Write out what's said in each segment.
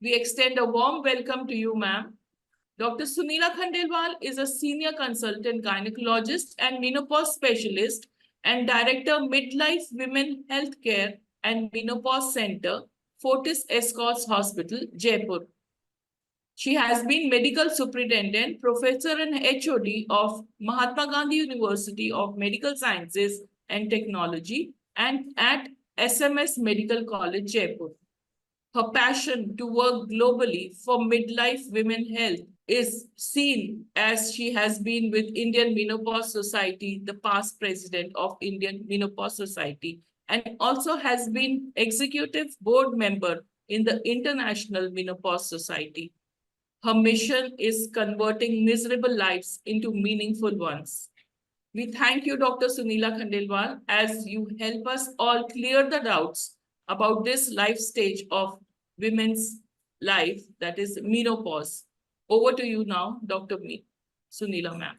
We extend a warm welcome to you, ma'am. Dr. Sunila Khandelwal is a senior consultant gynecologist and menopause specialist and director midlife women healthcare and menopause center, Fortis Escorts Hospital, Jaipur. She has been medical superintendent, professor and HOD of Mahatma Gandhi University of Medical Sciences and Technology and at SMS Medical College, Jaipur. Her passion to work globally for midlife women health is seen as she has been with Indian Menopause Society, the past president of Indian Menopause Society, and also has been executive board member in the International Menopause Society. Her mission is converting miserable lives into meaningful ones. We thank you, Dr. Sunila Khandelwal, as you help us all clear the doubts about this life stage of women's life, that is menopause. Over to you now, Dr. Sunila, ma'am.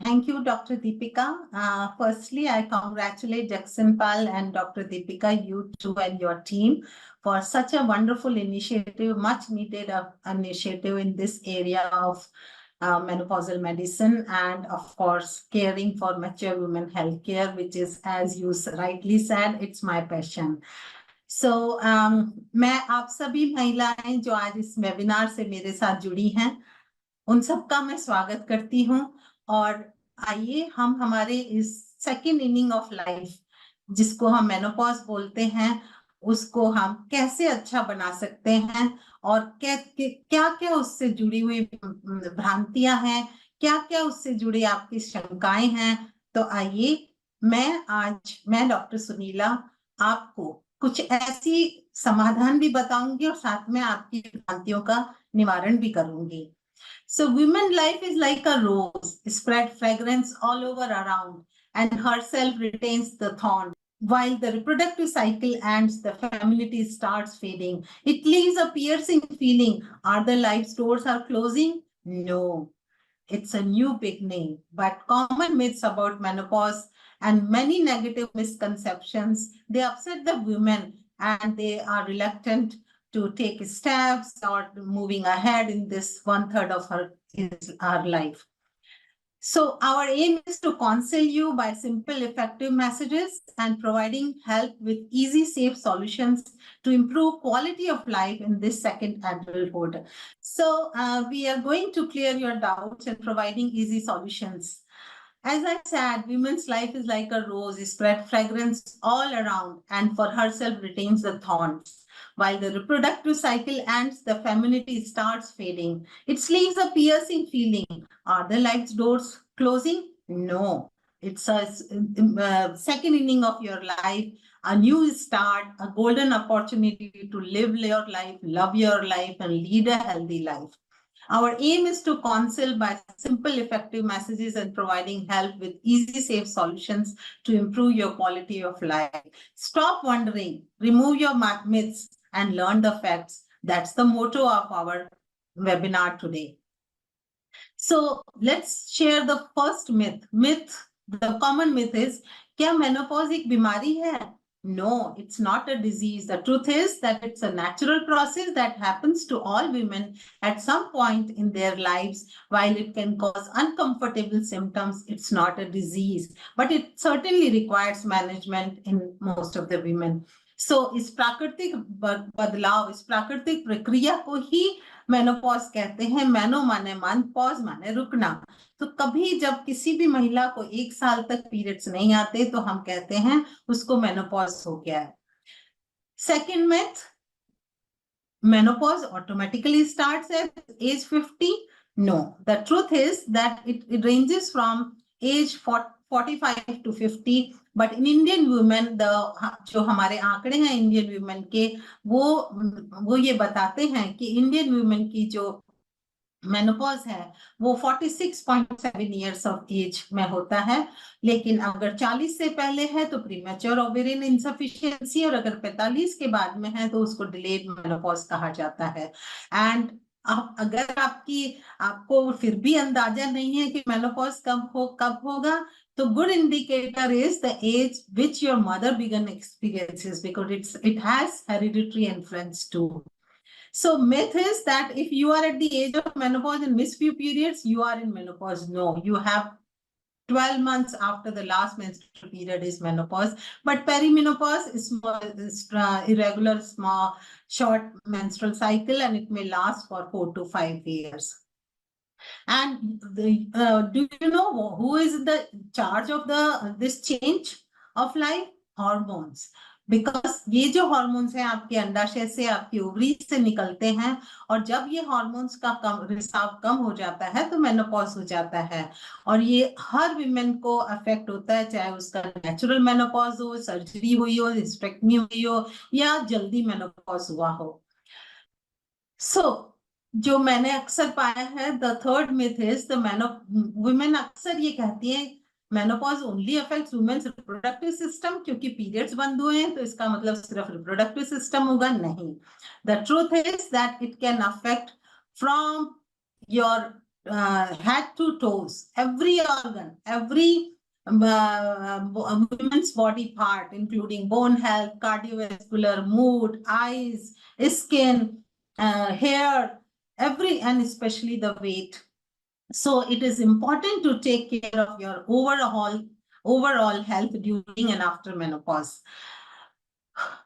Thank you, Dr. Deepika. Firstly, I congratulate Jagsonpal and Dr. Deepika, you too and your team for such a wonderful initiative, much needed initiative in this area of menopausal medicine and of course caring for mature women healthcare, which is, as you rightly said, it's my passion. So मैं आप सभी महिलाएं जो आज इस webinar से मेरे साथ जुड़ी हैं उन सबका मैं स्वागत करती हूं और आइए हम हमारे इस सेकेंड इनिंग ऑफ लाइफ जिसको हम मेनोपॉज बोलते हैं उसको हम कैसे अच्छा बना सकते हैं और क्या क्या उससे जुड़ी हुई भ्रांतियां हैं, क्या क्या उससे जुड़ी आपकी शंकाएं हैं। तो आइए मैं डॉक्टर सुनीला आपको कुछ ऐसी समाधान भी बताऊंगी और साथ में आपकी भ्रांतियों का निवारण भी करूंगी। So women life is like a rose, spread fragrance all over around and herself retains the thorn. While the reproductive cycle ends, the femininity starts fading. It leaves a piercing feeling. Are the life's doors are closing? No, it's a new beginning. But common myths about menopause and many negative misconceptions, they upset the women and they are reluctant to take steps or moving ahead in this 1/3 of our life. So our aim is to counsel you by simple, effective messages and providing help with easy, safe solutions to improve quality of life in this second adulthood. So we are going to clear your doubts and providing easy solutions. As I said, women's life is like a rose, spread fragrance all around and for herself retains the thorns. While the reproductive cycle ends, the femininity starts fading. It leaves a piercing feeling. Are the life's doors closing? No. It's a second inning of your life, a new start, a golden opportunity to live your life, love your life, and lead a healthy life. Our aim is to counsel by simple, effective messages and providing help with easy, safe solutions to improve your quality of life. Stop wondering, remove your myths, and learn the facts. That's the motto of our webinar today. So let's share the first myth. The common myth is, क्या menopause एक बीमारी है? No, it's not a disease. The truth is that it's a natural process that happens to all women at some point in their lives. While it can cause uncomfortable symptoms, it's not a disease, but it certainly requires management in most of the women. So इस प्राकृतिक बदलाव, इस प्राकृतिक प्रक्रिया को ही menopause कहते हैं। मेनो माने मन, पॉज माने रुकना। तो कभी जब किसी भी महिला को 1 साल तक पीरियड्स नहीं आते तो हम कहते हैं उसको मेनोपॉज हो गया है। Second myth, menopause automatically starts at age 50. No, the truth is that it ranges from age 45 to 50. But in Indian women, जो हमारे आंकड़े हैं इंडियन women के, वो ये बताते हैं कि इंडियन women की जो मेनोपॉज है वो 46.7 years of age में होता है। लेकिन अगर 40 से पहले है तो प्रीमेच्योर ओवेरियन इनसफिशिएंसी, और अगर 45 के बाद में है तो उसको डिलेड मेनोपॉज कहा जाता है। एंड अगर आपको फिर भी अंदाजा नहीं है कि मेनोपॉज कब होगा, तो good indicator is the age which your mother began experiences, because it has hereditary influence too. So myth is that if you are at the age of menopause and miss few periods, you are in menopause. No, you have 12 months after the last menstrual period is menopause, but perimenopause is irregular, small, short menstrual cycle, and it may last for 4 to 5 years. And do you know who is in the charge of this change of life? Hormones. Because ये जो hormones हैं आपके अंडाशय से, आपकी ovaries से निकलते हैं, और जब ये हॉर्मोन्स का रिसाव कम हो जाता है तो मेनोपॉज हो जाता है। और ये हर विमेन को अफेक्ट होता है, चाहे उसका नेचुरल मेनोपॉज हो, सर्जरी हुई हो, हिस्टेक्टमी हुई हो, या जल्दी मेनोपॉज हुआ हो। सो जो मैंने अक्सर पाया है, the third myth is the women अक्सर ये कहती है menopause only affects women's reproductive system, क्योंकि पीरियड्स बंद हुए हैं तो इसका मतलब सिर्फ रिप्रोडक्टिव सिस्टम होगा। नहीं, the truth is that it can affect from your head to toes, every organ, every women's body part, including bone health, cardiovascular, mood, eyes, skin, hair, and especially the weight. So it is important to take care of your overall health during and after menopause.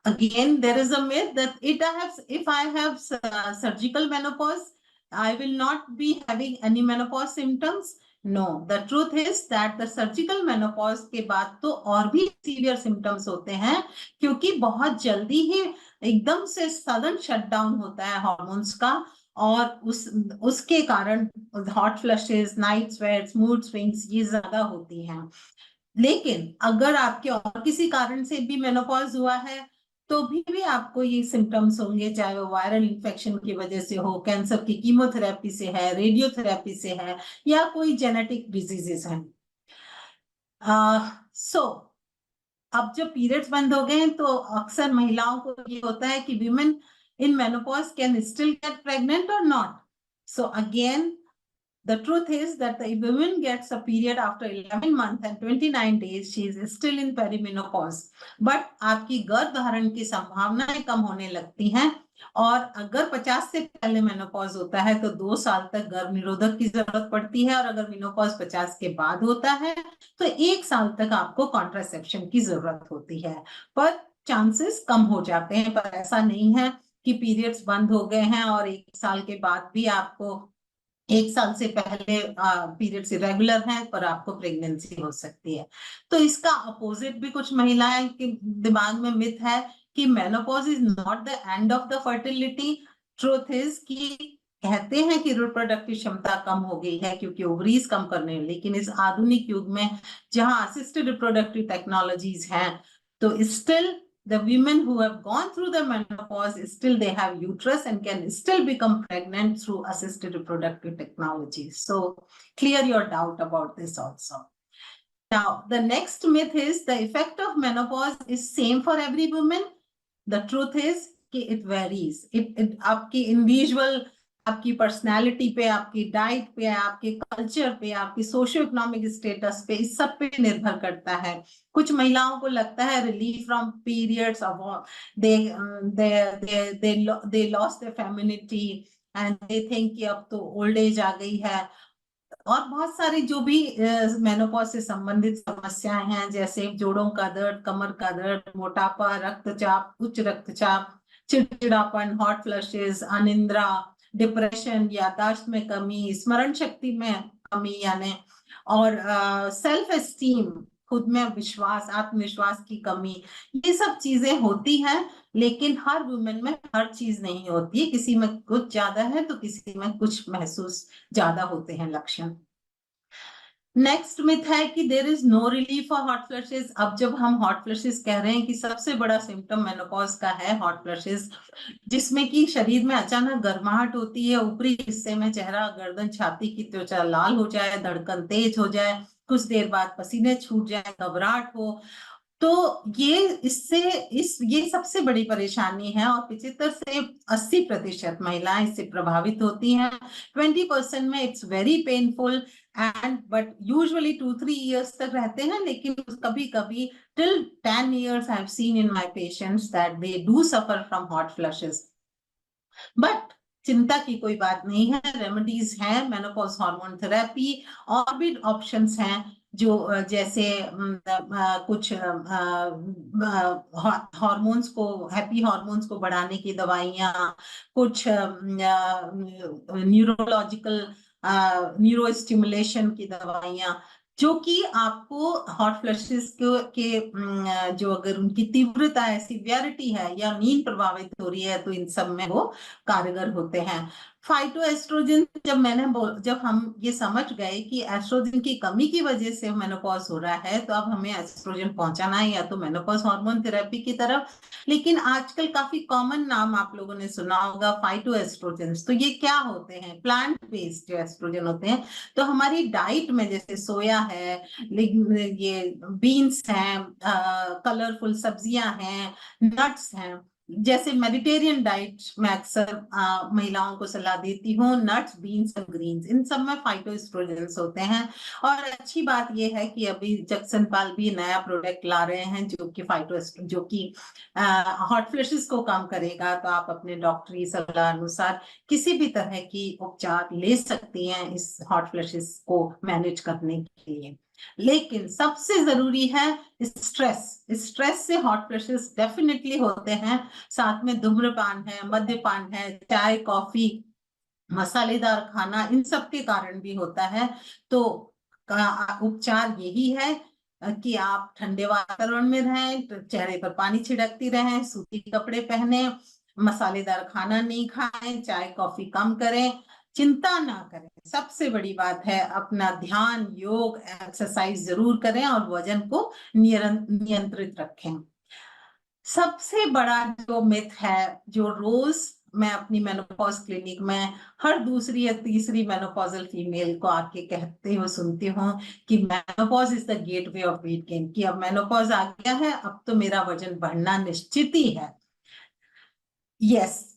Again, there is a myth that if I have surgical menopause, I will not be having any menopause symptoms. No, the truth is that the surgical menopause के बाद तो और भी severe symptoms होते हैं, क्योंकि बहुत जल्दी ही एकदम से सडन शटडाउन होता है हॉर्मोन्स का, और उसके कारण hot flushes, night sweats, mood swings ये ज्यादा होती हैं। लेकिन अगर आपके और किसी कारण से भी मेनोपॉज हुआ है तो भी आपको ये सिम्टम्स होंगे, चाहे वो वायरल इन्फेक्शन की वजह से हो, कैंसर की कीमोथेरेपी से है, रेडियोथेरेपी से है, या कोई जेनेटिक डिजीजेस हैं। सो अब जब पीरियड्स बंद हो गए हैं तो अक्सर महिलाओं को ये होता है कि women in menopause can still get pregnant or not. So again, the truth is that the woman gets a period after 11 months and 29 days, she is still in perimenopause. But आपकी गर्भ धारण की संभावनाएं कम होने लगती हैं, और अगर 50 से पहले मेनोपॉज होता है तो 2 साल तक गर्भ निरोधक की जरूरत पड़ती है, और अगर मेनोपॉज 50 के बाद होता है तो 1 साल तक आपको कॉन्ट्रासेप्शन की जरूरत होती है। पर चांसेस कम हो जाते हैं, पर ऐसा नहीं है कि पीरियड्स बंद हो गए हैं और 1 साल के बाद भी आपको 1 साल से पहले पीरियड्स इरेगुलर हैं पर आपको प्रेगनेंसी हो सकती है। तो इसका अपोजिट भी कुछ महिलाएं के दिमाग में मिथ है कि menopause is not the end of the fertility. Truth is कि कहते हैं कि रिप्रोडक्टिव क्षमता कम हो गई है क्योंकि ओवरीज कम करने, लेकिन इस आधुनिक युग में जहां असिस्टेड रिप्रोडक्टिव टेक्नोलॉजीज हैं, तो still the women who have gone through the menopause, still they have uterus and can still become pregnant through assisted reproductive technologies. So clear your doubt about this also. Now, the next myth is the effect of menopause is same for every woman. The truth is कि it varies. It आपकी individual, आपकी personality पे, आपकी diet पे, आपके culture पे, आपकी socio economic status पे, इस सब पे निर्भर करता है। कुछ महिलाओं को लगता है relief from periods of they lost their femininity and they think कि अब तो ओल्ड एज आ गई है, और बहुत सारी जो भी मेनोपॉज से संबंधित समस्याएं हैं, जैसे जोड़ों का दर्द, कमर का दर्द, मोटापा, रक्तचाप, उच्च रक्तचाप, चिड़चिड़ापन, हॉट फ्लशेस, अनिद्रा, डिप्रेशन, याददाश्त में कमी, स्मरण शक्ति में कमी यानी, और सेल्फ एस्टीम, खुद में विश्वास, आत्मविश्वास की कमी, ये सब चीजें होती हैं। लेकिन हर वुमेन में हर चीज नहीं होती है, किसी में कुछ ज्यादा है तो किसी में कुछ महसूस ज्यादा होते हैं लक्षण। नेक्स्ट मिथ है कि there is no relief for hot flushes. अब जब हम हॉट फ्लशेस कह रहे हैं कि सबसे बड़ा सिम्टम मेनोपॉज का है हॉट फ्लशेस, जिसमें कि शरीर में अचानक गर्माहट होती है, ऊपरी हिस्से में चेहरा, गर्दन, छाती की त्वचा लाल हो जाए, धड़कन तेज हो जाए, कुछ देर बाद पसीने छूट जाए, घबराहट हो, तो ये सबसे बड़ी परेशानी है, और 75 से 80% महिलाएं इससे प्रभावित होती हैं। 20% में it's very painful and but usually 2-3 years तक रहते हैं, लेकिन कभी कभी till 10 years I have seen in my patients that they do suffer from hot flushes. But चिंता की कोई बात नहीं है, रेमेडीज हैं, मेनोपॉज हार्मोन थेरेपी, और भी ऑप्शंस हैं जो जैसे कुछ हार्मोन्स को, हैप्पी हार्मोन्स को बढ़ाने की दवाइयाँ, कुछ न्यूरोलॉजिकल न्यूरो स्टिमुलेशन की दवाइयाँ, जो कि आपको हॉट फ्लैशेस के जो अगर उनकी तीव्रता है, सीवियरिटी है या नींद प्रभावित हो रही है, तो इन सब में वो कारगर होते हैं। फाइटोएस्ट्रोजन, जब हम ये समझ गए कि एस्ट्रोजन की कमी की वजह से मेनोपॉज हो रहा है, तो अब हमें एस्ट्रोजन पहुंचाना है या तो मेनोपॉज हार्मोन थेरेपी की तरफ। लेकिन आजकल काफी कॉमन नाम आप लोगों ने सुना होगा, फाइटोएस्ट्रोजन। तो ये क्या होते हैं? प्लांट बेस्ड जो एस्ट्रोजन होते हैं। तो हमारी डाइट में जैसे सोया है, ये बीन्स हैं, कलरफुल सब्जियां हैं, नट्स हैं, जैसे मेडिटेरियन डाइट में अक्सर महिलाओं को सलाह देती हूँ, नट्स, बीन्स और ग्रीन्स, इन सब में फाइटोएस्ट्रोजेंस होते हैं। और अच्छी बात यह है कि अभी जक्सनपाल भी नया प्रोडक्ट ला रहे हैं जो कि हॉट फ्लैशेस को कम करेगा। तो आप अपने डॉक्टरी सलाह अनुसार किसी भी तरह की उपचार ले सकती हैं इस हॉट फ्लैशेस को मैनेज करने के लिए। लेकिन सबसे जरूरी है स्ट्रेस से हॉट फ्लैशेस डेफिनेटली होते हैं। साथ में धूम्रपान है, मद्यपान है, चाय, कॉफी, मसालेदार खाना, इन सब के कारण भी होता है। तो उपचार यही है कि आप ठंडे वातावरण में रहें, चेहरे पर पानी छिड़कती रहें, सूती कपड़े पहने, मसालेदार खाना नहीं खाएं, चाय कॉफी कम करें, चिंता ना करें। सबसे बड़ी बात है अपना ध्यान, योग, एक्सरसाइज जरूर करें और वजन को नियंत्रित रखें। सबसे बड़ा जो मिथ है, जो रोज मैं अपनी मेनोपॉज क्लिनिक में हर दूसरी या तीसरी मेनोपॉजल फीमेल को आके कहते हुए सुनती हूँ कि menopause is the gateway of weight gain, कि अब मेनोपॉज आ गया है, अब तो मेरा वजन बढ़ना निश्चित ही है। Yes,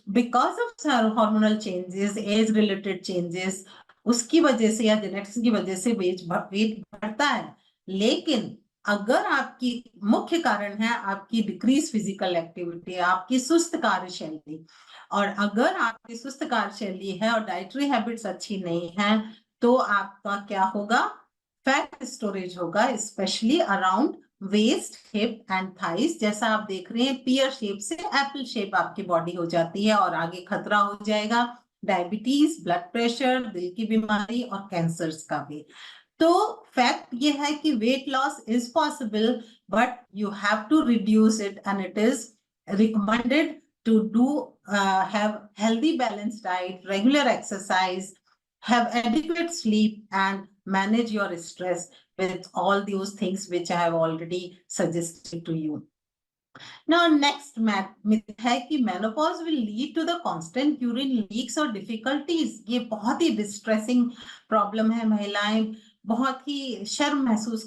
because of hormonal changes, age related changes, उसकी वजह से या जेनेटिक्स की वजह से वेट बढ़ता है। लेकिन अगर आपकी मुख्य कारण है आपकी डिक्रीज फिजिकल एक्टिविटी, आपकी सुस्त कार्यशैली, और अगर आपकी सुस्त कार्यशैली है और डाइटरी हैबिट्स अच्छी नहीं है, तो आपका क्या होगा? फैट स्टोरेज होगा, especially around waist, hip and thighs. जैसा आप देख रहे हैं, पियर शेप से एप्पल शेप आपकी बॉडी हो जाती है, और आगे खतरा हो जाएगा डायबिटीज, ब्लड प्रेशर, दिल की बीमारी और कैंसर्स का भी। तो फैक्ट ये है कि weight loss is possible, but you have to reduce it, and it is recommended to do have healthy balanced diet, regular exercise, have adequate sleep, and manage your stress with all those things which I have already suggested to you. Now, next myth है कि menopause will lead to the constant urine leaks or difficulties. ये बहुत ही distressing problem है। महिलाएं बहुत ही शर्म महसूस